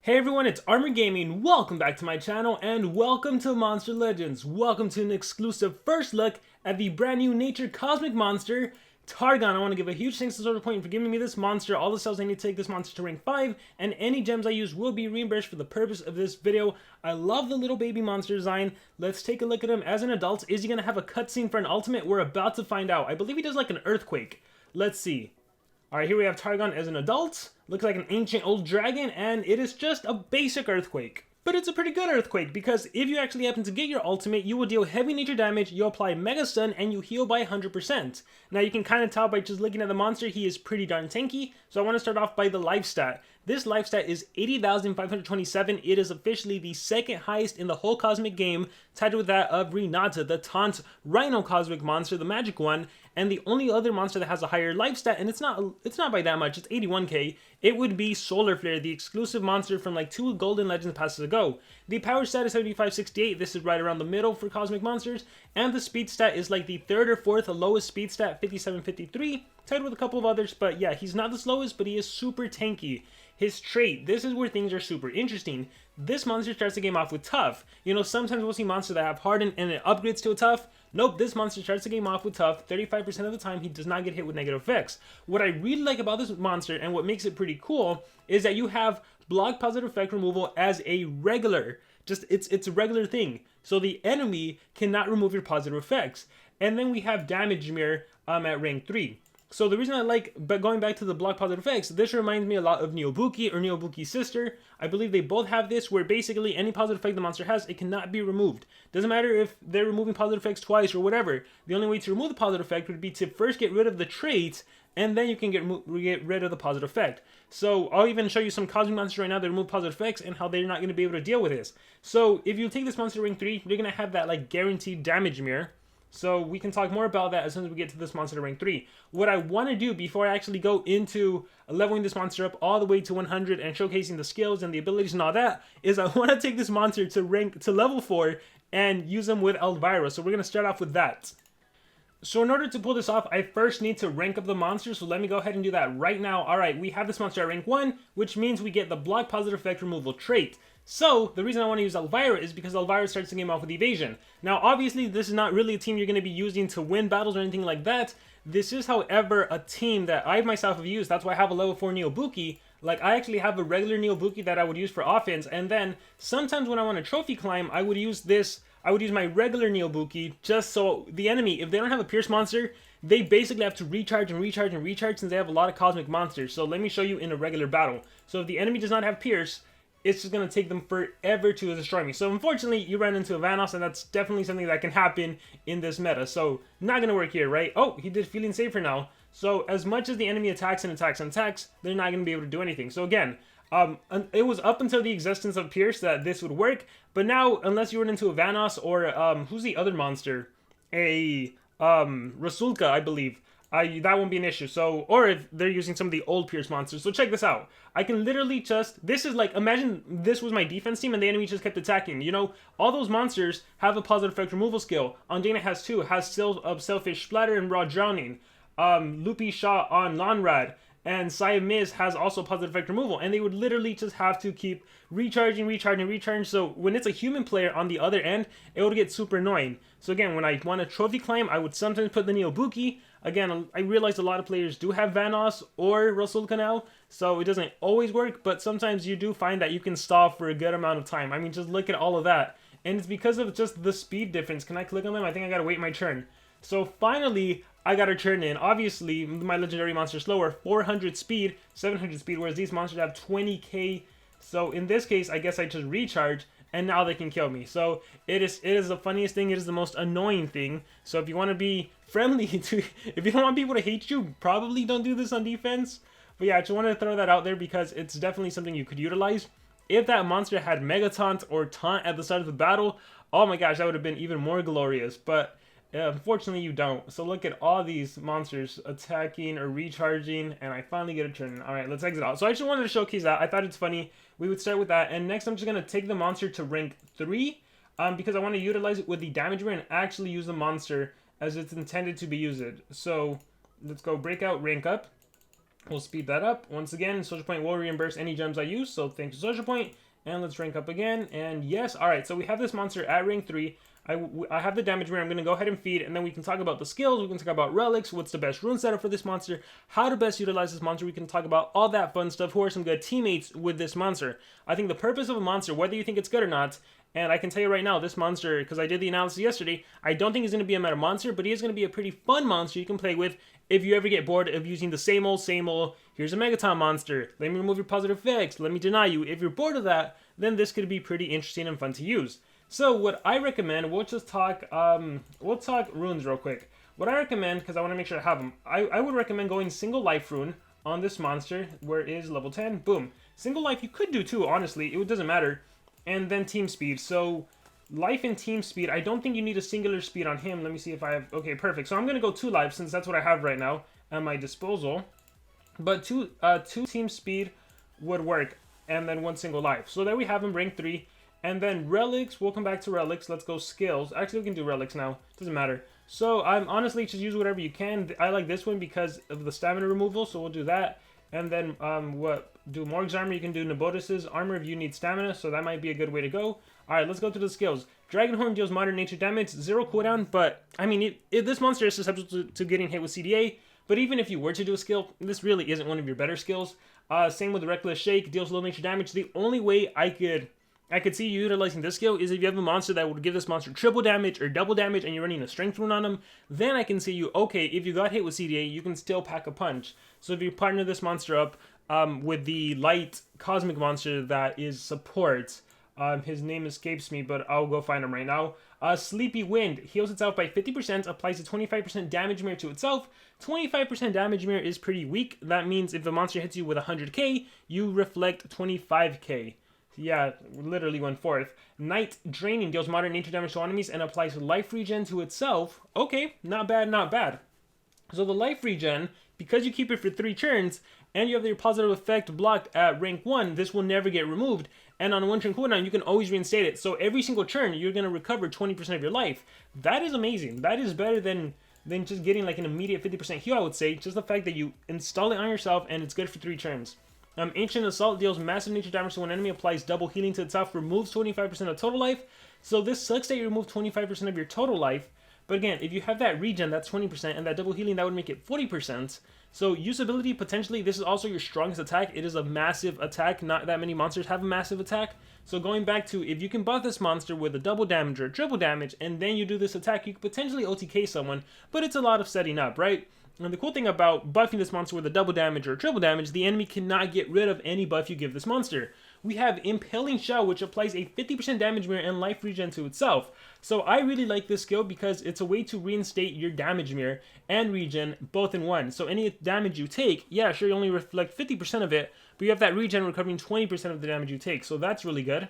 Hey everyone, it's Armor Gaming. Welcome back to my channel and welcome to Monster Legends. Welcome to an exclusive first look at the brand new nature cosmic monster, Targon. I want to give a huge thanks to SocialPoint for giving me this monster. All the cells I need to take this monster to rank 5, and any gems I use will be reimbursed for the purpose of this video. I love the little baby monster design. Let's take a look at him as an adult. Is he going to have a cutscene for an ultimate? We're about to find out. I believe he does like an earthquake. Let's see. Alright, here we have Targon as an adult. Looks like an ancient old dragon, and it is just a basic earthquake. But it's a pretty good earthquake, because if you actually happen to get your ultimate, you will deal heavy nature damage, you apply mega stun, and you heal by 100%. Now you can kind of tell by just looking at the monster, he is pretty darn tanky, so I want to start off by the life stat. This life stat is 80,527. It is officially the second highest in the whole cosmic game, tied with that of Renata, the taunt rhino cosmic monster, the magic one, and the only other monster that has a higher life stat, and it's not by that much, it's 81k, it would be Solar Flare, the exclusive monster from like 2 Golden Legends passes ago. The power stat is 7568, this is right around the middle for cosmic monsters, and the speed stat is like the 3rd or 4th lowest speed stat, 5753, tied with a couple of others, but yeah, he's not the slowest, but he is super tanky. His trait, this is where things are super interesting. This monster starts the game off with tough. You know, sometimes we'll see monsters that have hardened and it upgrades to a tough. Nope, this monster starts the game off with tough. 35% of the time, he does not get hit with negative effects. What I really like about this monster, and what makes it pretty cool, is that you have block positive effect removal as a regular. It's a regular thing. So the enemy cannot remove your positive effects. And then we have damage mirror at rank 3. So the reason I like, but going back to the block positive effects, this reminds me a lot of Neobuki or Neobuki's sister. I believe they both have this, where basically any positive effect the monster has, it cannot be removed. Doesn't matter if they're removing positive effects twice or whatever. The only way to remove the positive effect would be to first get rid of the trait, and then you can get rid of the positive effect. So I'll even show you some cosmic monsters right now that remove positive effects and how they're not going to be able to deal with this. So if you take this monster to rank 3, you're going to have that like guaranteed damage mirror. So we can talk more about that as soon as we get to this monster to rank 3. What I want to do before I actually go into leveling this monster up all the way to 100 and showcasing the skills and the abilities and all that, is I want to take this monster to level 4 and use them with Elvira. So we're going to start off with that. So in order to pull this off, I first need to rank up the monster, so let me go ahead and do that right now. Alright, we have this monster at rank 1, which means we get the block positive effect removal trait. So, the reason I want to use Elvira is because Elvira starts the game off with evasion. Now, obviously, this is not really a team you're going to be using to win battles or anything like that. This is, however, a team that I myself have used. That's why I have a level 4 Neobuki. Like, I actually have a regular Neobuki that I would use for offense, and then sometimes when I want to trophy climb, I would use my regular Neobuki, just so the enemy, if they don't have a Pierce monster, they basically have to recharge and recharge and recharge since they have a lot of cosmic monsters. So let me show you in a regular battle. So if the enemy does not have Pierce, it's just going to take them forever to destroy me. So unfortunately, you ran into a Vanos, and that's definitely something that can happen in this meta. So not going to work here, right? Oh, he did feeling safer now. So as much as the enemy attacks and attacks and attacks, they're not going to be able to do anything. So again, it was up until the existence of Pierce that this would work. But now, unless you run into a Vanos or, who's the other monster? Rasulka, I believe. That won't be an issue. So, or if they're using some of the old Pierce monsters. So check this out. I can literally just, this is like, imagine this was my defense team and the enemy just kept attacking. You know, all those monsters have a positive effect removal skill. Ondina has 2, has Selfish Splatter and Raw Drowning. Loopy Shot on Lonrad. And Siamese has also positive effect removal. And they would literally just have to keep recharging. So when it's a human player on the other end, it would get super annoying. So again, when I want to trophy climb, I would sometimes put the Neobuki. Again, I realize a lot of players do have Vanos or Rasulka now, so it doesn't always work, but sometimes you do find that you can stall for a good amount of time. I mean, just look at all of that. And it's because of just the speed difference. Can I click on them? I think I gotta wait my turn. So finally, I got a turn in. Obviously, my legendary monster is slower, 400 speed, 700 speed, whereas these monsters have 20k. So in this case, I guess I just recharge, and now they can kill me. So it is the funniest thing. It is the most annoying thing. So if you want to be friendly to, if you don't want people to hate you, probably don't do this on defense. But yeah, I just wanted to throw that out there because it's definitely something you could utilize. If that monster had Mega Taunt or Taunt at the start of the battle, oh my gosh, that would have been even more glorious. But unfortunately, you don't. So look at all these monsters attacking or recharging, and I finally get a turn. All right, let's exit out. So I just wanted to showcase that. I thought it's funny. We would start with that, and next I'm just going to take the monster to rank 3, because I want to utilize it with the damage rate and actually use the monster as it's intended to be used. So let's go breakout, rank up. We'll speed that up. Once again, SocialPoint will reimburse any gems I use, so thanks to SocialPoint. And let's rank up again, and yes, alright, so we have this monster at rank 3. I have the damage mirror. I'm going to go ahead and feed, and then we can talk about the skills, we can talk about relics, what's the best rune setup for this monster, how to best utilize this monster, we can talk about all that fun stuff, who are some good teammates with this monster. I think the purpose of a monster, whether you think it's good or not, and I can tell you right now, this monster, because I did the analysis yesterday, I don't think he's going to be a meta monster, but he is going to be a pretty fun monster you can play with if you ever get bored of using the same old, here's a Megaton monster, let me remove your positive effects, let me deny you. If you're bored of that, then this could be pretty interesting and fun to use. So what I recommend, we'll talk runes real quick. What I recommend, because I want to make sure I have them, I would recommend going single life rune on this monster, where it is level 10, boom. Single life you could do too, honestly, it doesn't matter. And then team speed, so life and team speed, I don't think you need a singular speed on him. Let me see if I have, okay, perfect. So I'm going to go 2 life, since that's what I have right now at my disposal. But two team speed would work, and then 1 single life. So there we have him, rank 3. And then relics, we'll come back to relics. Let's go skills. Actually, we can do relics now. Doesn't matter. So I'm honestly, just use whatever you can. I like this one because of the stamina removal, so we'll do that. And then do Morg's armor. You can do Nabotis's armor if you need stamina, so that might be a good way to go. Alright, let's go to the skills. Dragonhorn deals modern nature damage, 0 cooldown, but I mean, this monster is susceptible to getting hit with CDA. But even if you were to do a skill, this really isn't one of your better skills. Same with the Reckless Shake, deals low nature damage. The only way I could see you utilizing this skill is if you have a monster that would give this monster triple damage or double damage and you're running a strength rune on them. Then I can see you, okay, if you got hit with CDA, you can still pack a punch. So if you partner this monster up with the light cosmic monster that is support, his name escapes me, but I'll go find him right now. Sleepy Wind heals itself by 50%, applies a 25% damage mirror to itself. 25% damage mirror is pretty weak. That means if the monster hits you with 100k, you reflect 25k. Yeah, literally 1/4. Night Draining deals moderate nature damage to enemies and applies life regen to itself. Okay, not bad, not bad. So the life regen, because you keep it for 3 turns, and you have your positive effect blocked at rank 1, this will never get removed. And on a 1 turn cooldown, you can always reinstate it. So every single turn, you're going to recover 20% of your life. That is amazing. That is better than just getting like an immediate 50% heal, I would say. Just the fact that you install it on yourself, and it's good for 3 turns. Ancient Assault deals massive nature damage to when an enemy, applies double healing to itself, removes 25% of total life. So this sucks that you remove 25% of your total life. But again, if you have that regen, that's 20%, and that double healing, that would make it 40%. So usability, potentially, this is also your strongest attack. It is a massive attack. Not that many monsters have a massive attack. So going back to, if you can buff this monster with a double damage or triple damage, and then you do this attack, you could potentially OTK someone, but it's a lot of setting up, right? And the cool thing about buffing this monster with a double damage or a triple damage, the enemy cannot get rid of any buff you give this monster. We have Impaling Shell, which applies a 50% damage mirror and life regen to itself. So I really like this skill because it's a way to reinstate your damage mirror and regen both in one. So any damage you take, yeah, sure, you only reflect 50% of it, but you have that regen recovering 20% of the damage you take. So that's really good.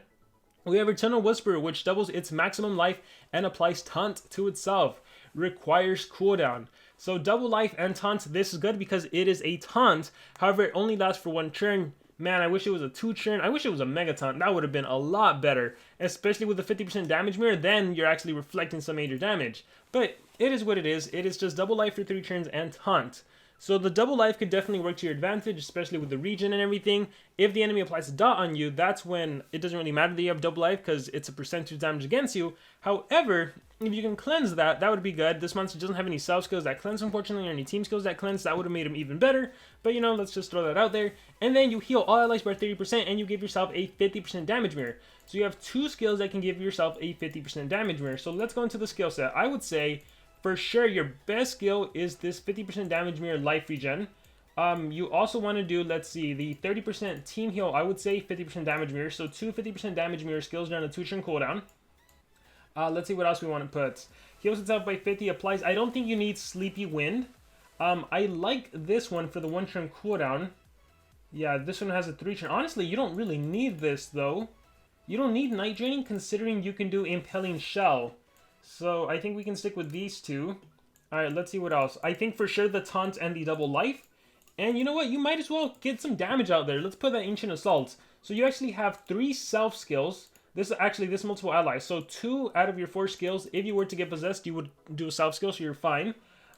We have Eternal Whisper, which doubles its maximum life and applies taunt to itself. Requires cooldown. So double life and taunt, this is good because it is a taunt. However, it only lasts for 1 turn. Man, I wish it was a 2 turn. I wish it was a mega taunt. That would have been a lot better. Especially with the 50% damage mirror, then you're actually reflecting some major damage. But it is what it is. It is just double life for 3 turns and taunt. So the double life could definitely work to your advantage, especially with the regen and everything. If the enemy applies a dot on you, that's when it doesn't really matter that you have double life because it's a percentage damage against you. However, if you can cleanse that, that would be good. This monster doesn't have any self skills that cleanse, unfortunately, or any team skills that cleanse. That would have made him even better. But, you know, let's just throw that out there. And then you heal all allies by 30% and you give yourself a 50% damage mirror. So you have 2 skills that can give yourself a 50% damage mirror. So let's go into the skill set. I would say, for sure, your best skill is this 50% damage mirror life regen. You also want to do, let's see, the 30% team heal, I would say 50% damage mirror. So 2 50% damage mirror skills during a 2 turn cooldown. Let's see what else we want to put. Heals itself by 50, applies. I don't think you need Sleepy Wind. I like this one for the 1 turn cooldown. Yeah, this one has a 3 turn. Honestly, you don't really need this though. You don't need Night Draining considering you can do Impaling Shell. So I think we can stick with these 2. Alright, let's see what else. I think for sure the taunt and the double life. And you know what? You might as well get some damage out there. Let's put that Ancient Assault. So you actually have 3 self skills. This multiple allies. So 2 out of your 4 skills, if you were to get possessed, you would do a self skill, so you're fine.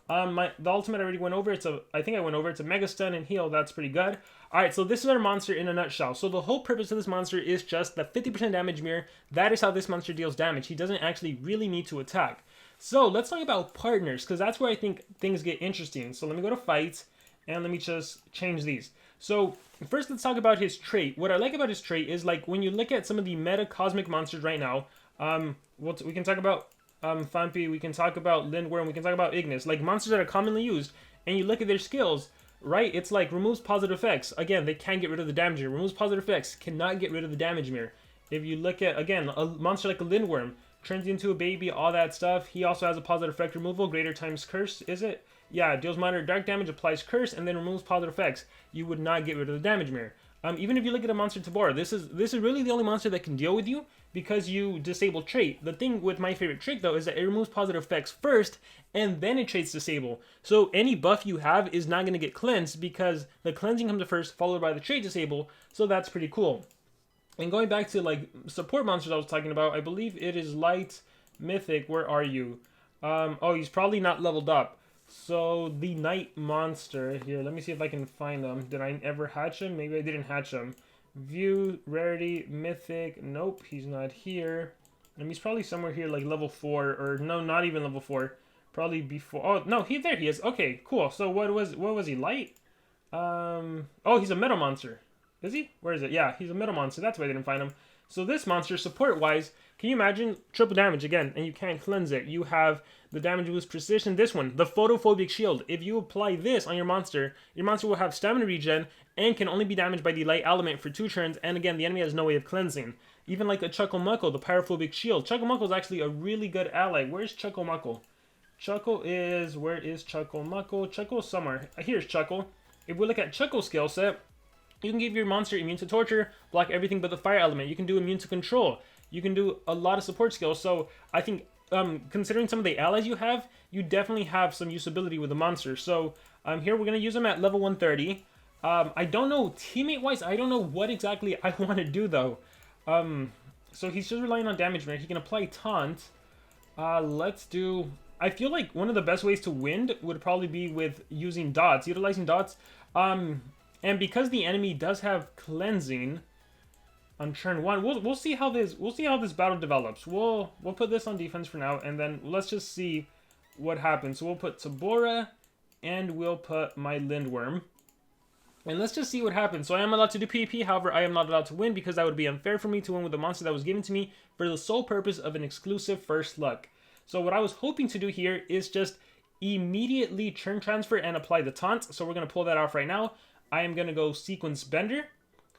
The ultimate I already went over. I think I went over. It's a Mega Stun and Heal. That's pretty good. Alright, so this is our monster in a nutshell. So the whole purpose of this monster is just the 50% damage mirror. That is how this monster deals damage. He doesn't actually really need to attack. So let's talk about partners, because that's where I think things get interesting. So let me go to fight, and let me just change these. So first let's talk about his trait. What I like about his trait is, like, when you look at some of the meta cosmic monsters right now, we can talk about Fampi, we can talk about Lindworm, we can talk about Ignis, like monsters that are commonly used, and you look at their skills, right? It's like removes positive effects. Again, they can get rid of the damage mirror. Removes positive effects, cannot get rid of the damage mirror. If you look at, again, a monster like a Lindworm, turns into a baby, all that stuff. He also has a positive effect removal, greater times curse, is it? Yeah, deals minor dark damage, applies curse, and then removes positive effects. You would not get rid of the damage mirror. Even if you look at a monster Tabora, this is really the only monster that can deal with you because you disable trait. The thing with my favorite trick though is that it removes positive effects first and then it traits disable. So any buff you have is not going to get cleansed because the cleansing comes first followed by the trait disable. So that's pretty cool. And going back to like support monsters I was talking about, I believe it is Light Mythic. Where are you? Oh, he's probably not leveled up. So the night monster here, let me see if I can find them. Did I ever hatch him? Maybe I didn't hatch him. View, rarity, mythic. Nope, he's not here. And he's probably somewhere here like level 4, or no, not even level 4. Probably before. Oh, no, there he is. Okay, cool. So what was he, light? Oh, he's a metal monster. Is he? Where is it? Yeah, he's a metal monster. That's why I didn't find him. So this monster, support-wise, can you imagine triple damage again, and you can't cleanse it. You have the damage boost precision. This one, the photophobic shield. If you apply this on your monster will have stamina regen and can only be damaged by the light element for 2 turns. And again, the enemy has no way of cleansing. Even like a Chucklemuckle, the pyrophobic shield. Chucklemuckle is actually a really good ally. Where's Chucklemuckle? Where is Chucklemuckle? Chuckle somewhere. Here's Chuckle. If we look at Chuckle's skill set, you can give your monster immune to torture, block everything but the fire element. You can do immune to control. You can do a lot of support skills. So I think, considering some of the allies you have, you definitely have some usability with the monster. So here we're going to use him at level 130. I don't know, teammate-wise, I don't know what exactly I want to do, though. So he's just relying on damage mirror. He can apply taunt. Let's do... I feel like one of the best ways to win would probably be with using dots, utilizing dots. And because the enemy does have cleansing on turn 1, we'll see how this battle develops. We'll put this on defense for now, and then let's just see what happens. So we'll put Tabora, and we'll put my Lindworm. And let's just see what happens. So I am allowed to do PvP, however, I am not allowed to win because that would be unfair for me to win with the monster that was given to me for the sole purpose of an exclusive first look. So what I was hoping to do here is just immediately turn transfer and apply the taunt. So we're going to pull that off right now. I am going to go Sequence Bender,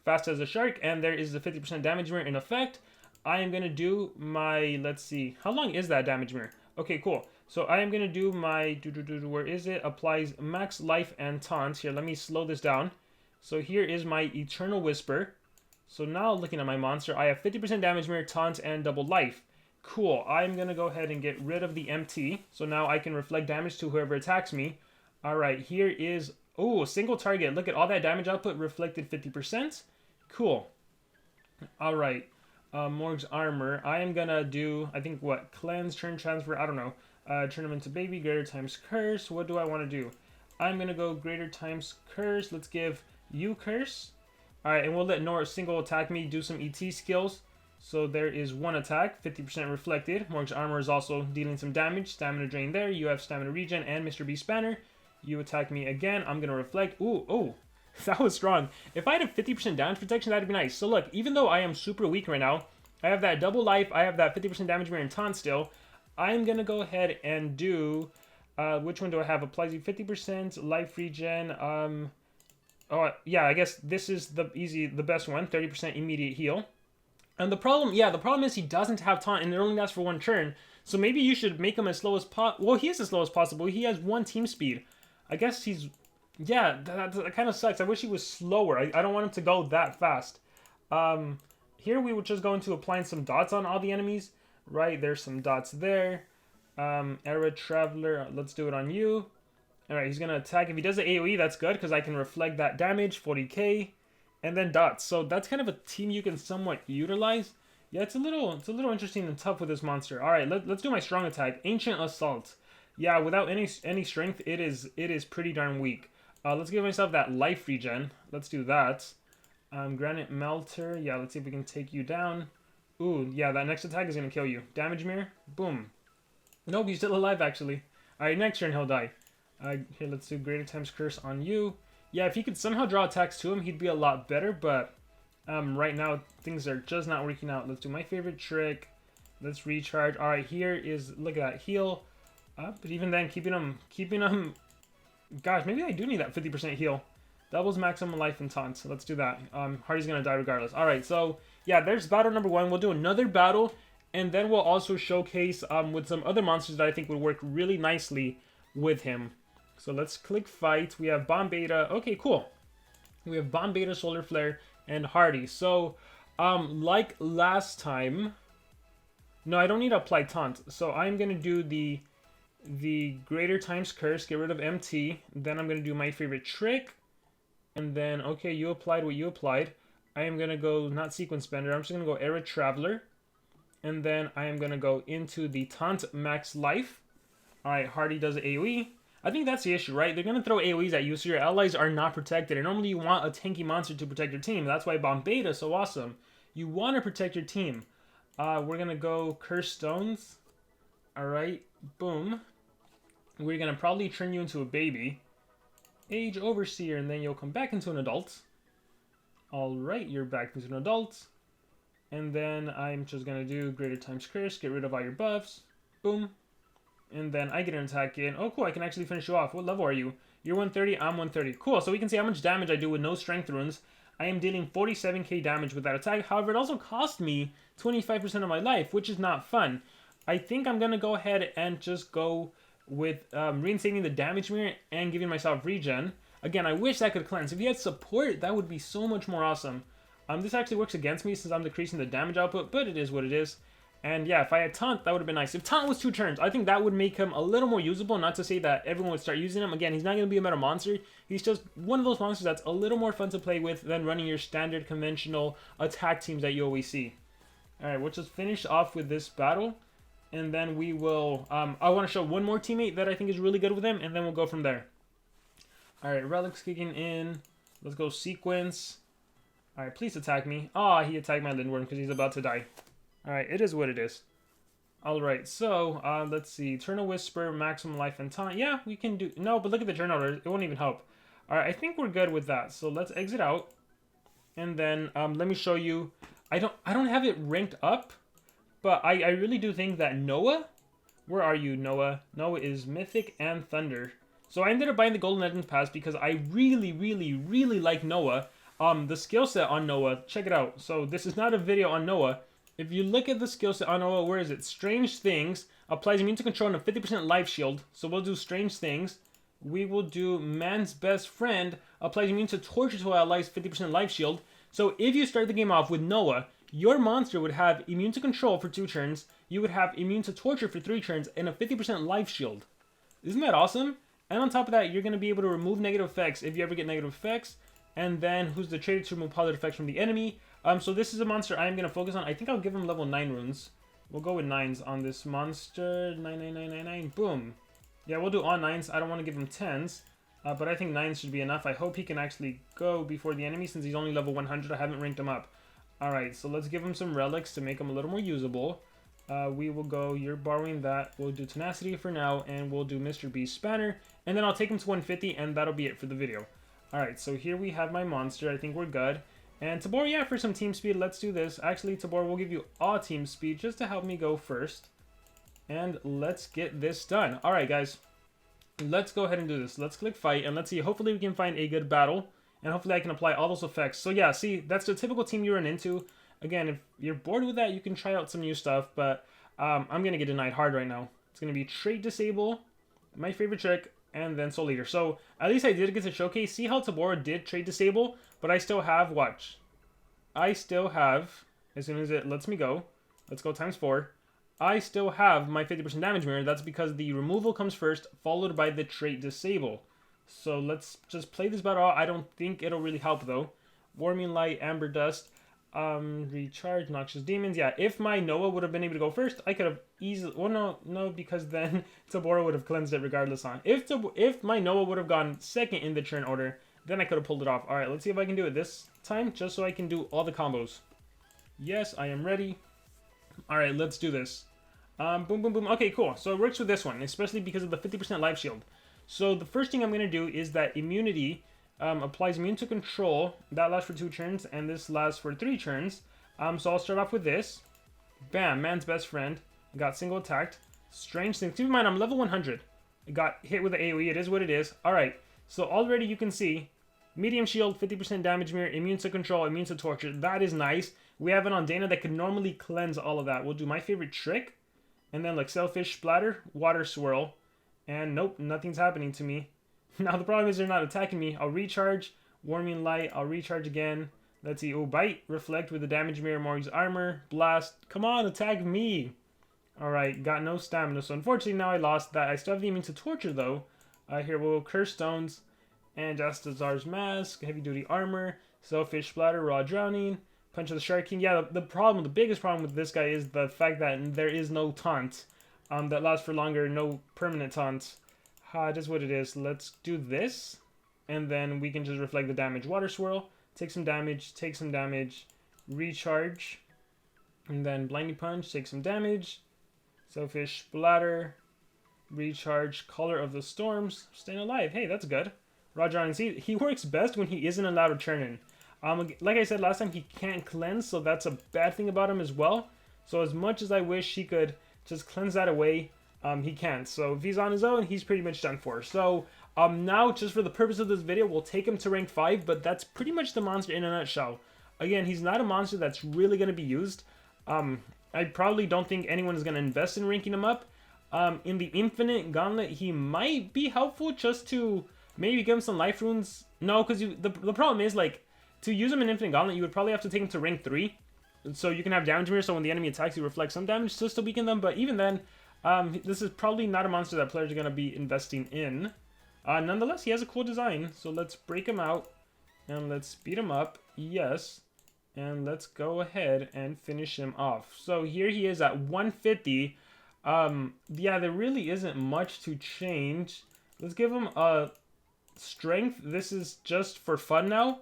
fast as a shark, and there is the 50% damage mirror in effect. I am going to do my, let's see, how long is that damage mirror? Okay, cool. So I am going to do my, where is it? Applies max life and taunt. Here, let me slow this down. So here is my Eternal Whisper. So now looking at my monster, I have 50% damage mirror, taunt, and double life. Cool. I'm going to go ahead and get rid of the MT. So now I can reflect damage to whoever attacks me. All right, here is... Oh, single target. Look at all that damage output reflected 50%. Cool. All right. Morg's armor. I am going to do, I think, what? Cleanse, turn transfer. I don't know. Turn him into baby. Greater times curse. What do I want to do? I'm going to go greater times curse. Let's give you curse. All right. And we'll let Nora single attack me. Do some ET skills. So there is 1 attack. 50% reflected. Morg's armor is also dealing some damage. Stamina drain there. You have stamina regen and Mr. Beast banner. You attack me again. I'm going to reflect. Ooh, oh, that was strong. If I had a 50% damage protection, that'd be nice. So look, even though I am super weak right now, I have that double life. I have that 50% damage mirror and taunt still. I'm going to go ahead and do, which one do I have? Applies you 50% life regen. Oh, yeah, I guess this is the best one. 30% immediate heal. And the problem is he doesn't have taunt and it only lasts for 1 turn. So maybe you should make him as slow as possible. Well, he is as slow as possible. He has 1 team speed. I guess he's... Yeah, that kind of sucks. I wish he was slower. I don't want him to go that fast. Here we would just go into applying some dots on all the enemies. Right, there's some dots there. Era Traveler, let's do it on you. Alright, he's going to attack. If he does the AoE, that's good, because I can reflect that damage, 40k. And then dots. So that's kind of a team you can somewhat utilize. Yeah, it's a little interesting and tough with this monster. Alright, let's do my strong attack. Ancient Assault. Yeah, without any strength, it is pretty darn weak. Let's give myself that life regen. Let's do that. Granite Melter. Yeah, let's see if we can take you down. Ooh, yeah, that next attack is going to kill you. Damage Mirror. Boom. Nope, he's still alive, actually. Alright, next turn he'll die. Here, let's do Greater Times Curse on you. Yeah, if he could somehow draw attacks to him, he'd be a lot better, but right now, things are just not working out. Let's do my favorite trick. Let's recharge. Alright, here is, look at that, heal. But even then, keeping him... Gosh, maybe I do need that 50% heal. Doubles maximum life and taunt. So let's do that. Hardy's going to die regardless. Alright, so yeah, there's battle number 1. We'll do another battle, and then we'll also showcase with some other monsters that I think would work really nicely with him. So let's click fight. We have Bomb Beta. Okay, cool. We have Bomb Beta, Solar Flare, and Hardy. So, like last time... No, I don't need to apply taunt. So I'm going to do the Greater Times Curse, get rid of MT. Then I'm going to do my favorite trick. And then, okay, you applied what you applied. I am going to go, not Sequence Bender, I'm just going to go Era Traveler. And then I am going to go into the Taunt Max Life. Alright, Hardy does AoE. I think that's the issue, right? They're going to throw AoEs at you, so your allies are not protected. And normally you want a tanky monster to protect your team. That's why Bomb Beta is so awesome. You want to protect your team. We're going to go Curse Stones. Alright, boom. We're going to probably turn you into a baby. Age Overseer, and then you'll come back into an adult. Alright, you're back into an adult. And then I'm just going to do Greater Times Curse, get rid of all your buffs. Boom. And then I get an attack in. Oh, cool, I can actually finish you off. What level are you? You're 130, I'm 130. Cool, so we can see how much damage I do with no strength runes. I am dealing 47k damage with that attack. However, it also cost me 25% of my life, which is not fun. I think I'm going to go ahead and just go with reinstating the damage mirror and giving myself regen. Again, I wish that could cleanse. If you had support, that would be so much more awesome. This actually works against me since I'm decreasing the damage output, but it is what it is. And yeah, if I had taunt, that would have been nice. If taunt was 2 turns, I think that would make him a little more usable. Not to say that everyone would start using him. Again, he's not going to be a meta monster. He's just one of those monsters that's a little more fun to play with than running your standard conventional attack teams that you always see. Alright, we'll just finish off with this battle. And then we will... I want to show one more teammate that I think is really good with him, and then we'll go from there. Alright, Relic's kicking in. Let's go Sequence. Alright, please attack me. Ah, he attacked my Lindworm because he's about to die. Alright, it is what it is. Alright, so, let's see. Eternal Whisper, Maximum Life, and Taunt. Yeah, we can do... No, but look at the turn order. It won't even help. Alright, I think we're good with that. So let's exit out. And then, let me show you... I don't have it ranked up. But I really do think that Noah... Where are you, Noah? Noah is Mythic and Thunder. So I ended up buying the Golden Legends Pass because I really, really, really like Noah. The skill set on Noah, check it out. So this is not a video on Noah. If you look at the skill set on Noah, where is it? Strange Things. Applies immune to control and a 50% life shield. So we'll do Strange Things. We will do Man's Best Friend. Applies immune to torture to allies, 50% life shield. So if you start the game off with Noah... Your monster would have immune to control for 2 turns, you would have immune to torture for 3 turns, and a 50% life shield. Isn't that awesome? And on top of that, you're going to be able to remove negative effects if you ever get negative effects. And then, who's the traitor to remove positive effects from the enemy. So this is a monster I'm going to focus on. I think I'll give him level 9 runes. We'll go with 9s on this monster. 9. Boom. Yeah, we'll do all 9s. I don't want to give him 10s. But I think 9s should be enough. I hope he can actually go before the enemy since he's only level 100. I haven't ranked him up. Alright, so let's give him some relics to make him a little more usable. We will go, you're borrowing that. We'll do Tenacity for now, and we'll do Mr. Beast's Spanner. And then I'll take him to 150, and that'll be it for the video. Alright, so here we have my monster. I think we're good. And Tabor, yeah, for some team speed, let's do this. Actually, Tabor, we'll give you all team speed just to help me go first. And let's get this done. Alright, guys. Let's go ahead and do this. Let's click fight, and let's see. Hopefully we can find a good battle. And hopefully I can apply all those effects. So yeah, see, that's the typical team you run into. Again, if you're bored with that, you can try out some new stuff. But I'm going to get denied hard right now. It's going to be Trait Disable, my favorite trick, and then Soul Eater. So at least I did get to showcase. See how Tabora did Trait Disable, but I still have, watch. I still have, as soon as it lets me go, let's go times 4. I still have my 50% damage mirror. That's because the removal comes first, followed by the Trait Disable. So let's just play this battle out. I don't think it'll really help though. Warming Light, Amber Dust. Recharge, Noxious Demons. Yeah, if my Noah would have been able to go first, I could have easily... Well, no, because then Tabora would have cleansed it regardless on. If my Noah would have gone second in the turn order, then I could have pulled it off. Alright, let's see if I can do it this time, just so I can do all the combos. Yes, I am ready. Alright, let's do this. Boom, boom, boom. Okay, cool. So it works with this one, especially because of the 50% life shield. So the first thing I'm going to do is that immunity... applies immune to control. That lasts for 2 turns, and this lasts for 3 turns. So I'll start off with this. Bam, man's best friend. Got single attacked. Strange thing. Keep in mind, I'm level 100. I got hit with the AoE. It is what it is. Alright, so already you can see medium shield, 50% damage mirror, immune to control, immune to torture. That is nice. We have it on Dana that could normally cleanse all of that. We'll do my favorite trick. And then like Selfish Splatter, Water Swirl. And nope, nothing's happening to me. Now the problem is they're not attacking me. I'll recharge, Warming Light, I'll recharge again. Let's see, oh, Bite, Reflect with the damage mirror, Morg's armor, Blast. Come on, attack me. Alright, got no stamina, so unfortunately now I lost that. I still have the immune to torture though. Here we'll Curse Stones, and Jastazar's Mask, Heavy Duty Armor, Selfish Splatter, Raw Drowning, Punch of the Shark King. Yeah, the biggest problem with this guy is the fact that there is no taunt that lasts for longer, no permanent taunt. Just what it is. Let's do this, and then we can just reflect the damage. Water Swirl, take some damage, recharge, and then Blinding Punch, take some damage, Selfish Splatter, recharge, Color of the Storms, staying alive. Hey, that's good. Roger on. See, he works best when he isn't allowed to turn in. Like I said last time, he can't cleanse, so that's a bad thing about him as well. So as much as I wish he could just cleanse that away, he can't. So if he's on his own, he's pretty much done for. So now, just for the purpose of this video, we'll take him to rank 5, but that's pretty much the monster in a nutshell. Again, he's not a monster that's really going to be used. I probably don't think anyone is going to invest in ranking him up. In the Infinite Gauntlet, he might be helpful just to maybe give him some life runes. No, because the problem is, like, to use him in Infinite Gauntlet, you would probably have to take him to rank 3. So you can have damage mirror, so when the enemy attacks, you reflect some damage just to weaken them. But even then, this is probably not a monster that players are going to be investing in. Nonetheless, he has a cool design. So let's break him out. And let's beat him up. Yes. And let's go ahead and finish him off. So here he is at 150. Yeah, there really isn't much to change. Let's give him a strength. This is just for fun now.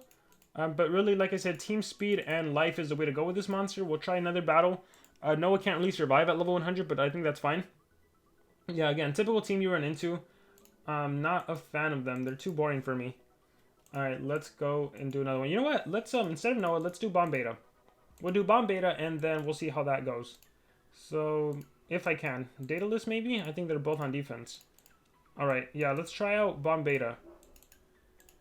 But really, like I said, team speed and life is the way to go with this monster. We'll try another battle. Noah can't really survive at level 100, but I think that's fine. Yeah, again, typical team you run into. I'm not a fan of them. They're too boring for me. Alright, let's go and do another one. You know what? Let's, instead of Noah, let's do Bomb Beta. We'll do Bomb Beta, and then we'll see how that goes. So, if I can. Daedalus, maybe? I think they're both on defense. Alright, yeah, let's try out Bomb Beta.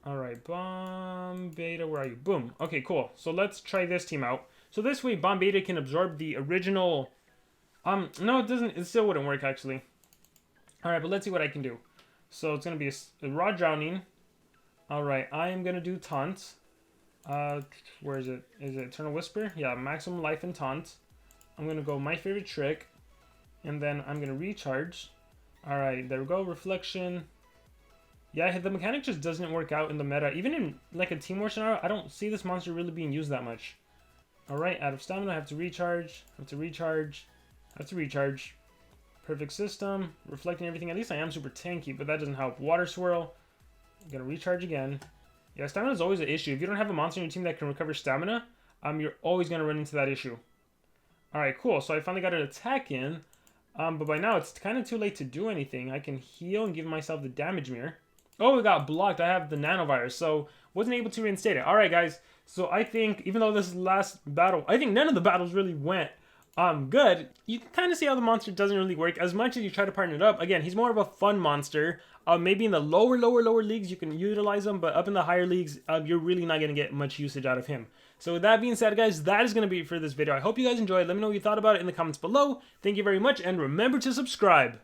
Alright, Bomb Beta, where are you? Boom. Okay, cool. So let's try this team out. So this way, Bomb Beta can absorb the original... no, it doesn't. It still wouldn't work, actually. Alright, but let's see what I can do. So it's going to be a Raw Drowning. Alright, I am going to do Taunt. Where is it? Is it Eternal Whisper? Yeah, maximum life and Taunt. I'm going to go My Favorite Trick. And then I'm going to recharge. Alright, there we go. Reflection. Yeah, the mechanic just doesn't work out in the meta. Even in like a Team War scenario, I don't see this monster really being used that much. Alright, out of stamina, I have to recharge. Perfect system. Reflecting everything. At least I am super tanky, but that doesn't help. Water Swirl. I'm going to recharge again. Yeah, stamina is always an issue. If you don't have a monster in your team that can recover stamina, you're always going to run into that issue. Alright, cool. So I finally got an attack in. But by now, it's kind of too late to do anything. I can heal and give myself the damage mirror. Oh, it got blocked. I have the nanovirus, so wasn't able to reinstate it. Alright, guys. So I think, even though this is the last battle, I think none of the battles really went good. You can kind of see how the monster doesn't really work. As much as you try to partner it up, again, he's more of a fun monster. Maybe in the lower leagues, you can utilize him, but up in the higher leagues, you're really not going to get much usage out of him. So with that being said, guys, that is going to be it for this video. I hope you guys enjoyed. Let me know what you thought about it in the comments below. Thank you very much, and remember to subscribe.